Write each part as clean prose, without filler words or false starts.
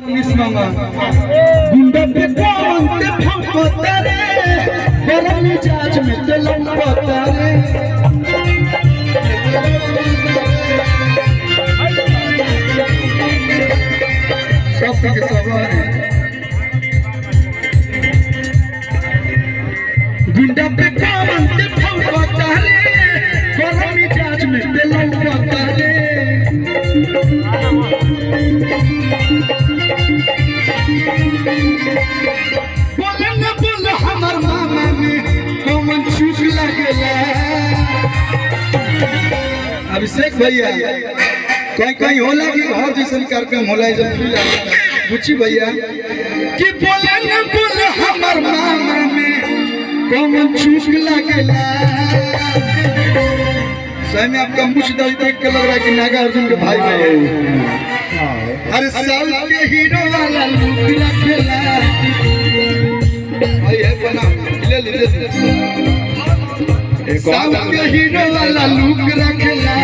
miss मामा गुंडा पे कौन ते फंकता रे गरम मिजाज में ते लंबता रे सब के सवार गुंडा पे कौन ते फंकता रे गरम मिजाज में ते लंबता रे बोले न बोले हमार मामा में कौन चूक लगेला अभिषेक भैया कहीं होला कि घर जैसन कार्यक्रम होला जब फील आता बुच्ची भैया कि बोले न बोले हमार मामा में कौन चूक लगेला सही में आपका मुझ देख के लग रहा है कि नागार्जुन के भाई है अरे साल के हीरो वाला लुक रखेला भाई है बना ले साल के हीरो वाला लुक रखेला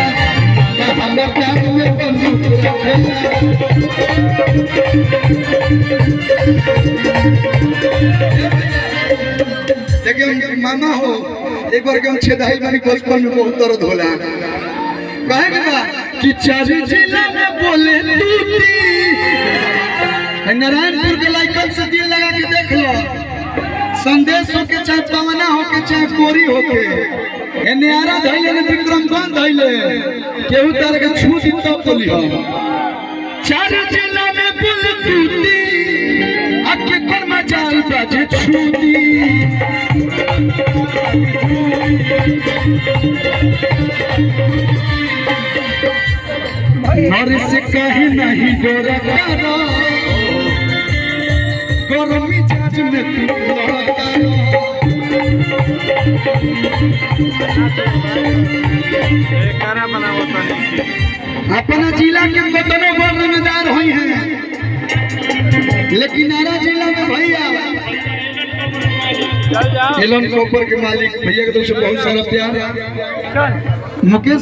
हमर काम में बंदूक रखेला देखिए मामा हो एक बार के हम छेदाई बनी बचपन में बहुत दर्द होला कहे के बा कि चारी जिला में बोले टूटी नारायणपुर के लाइकन से दिल लगा के देख लो संदेश हो के चाहे पवना हो के चाहे कोरी हो के ए नियारा धइले ने विक्रमगंज धइले केहू तरह के छू दी तो बोली हो चारी जिला में बोले टूटी आके कर्मा जाल बाजे छूटी नर से कहीं नहीं गोरा करो गरम मिजाज में तू अपना जिला के कतनो जिम्मेदार हुई हैं लेकिन नारा जिला में भैया एलन कॉपर के मालिक भैया के तरफ से बहुत सारा प्यार मुकेश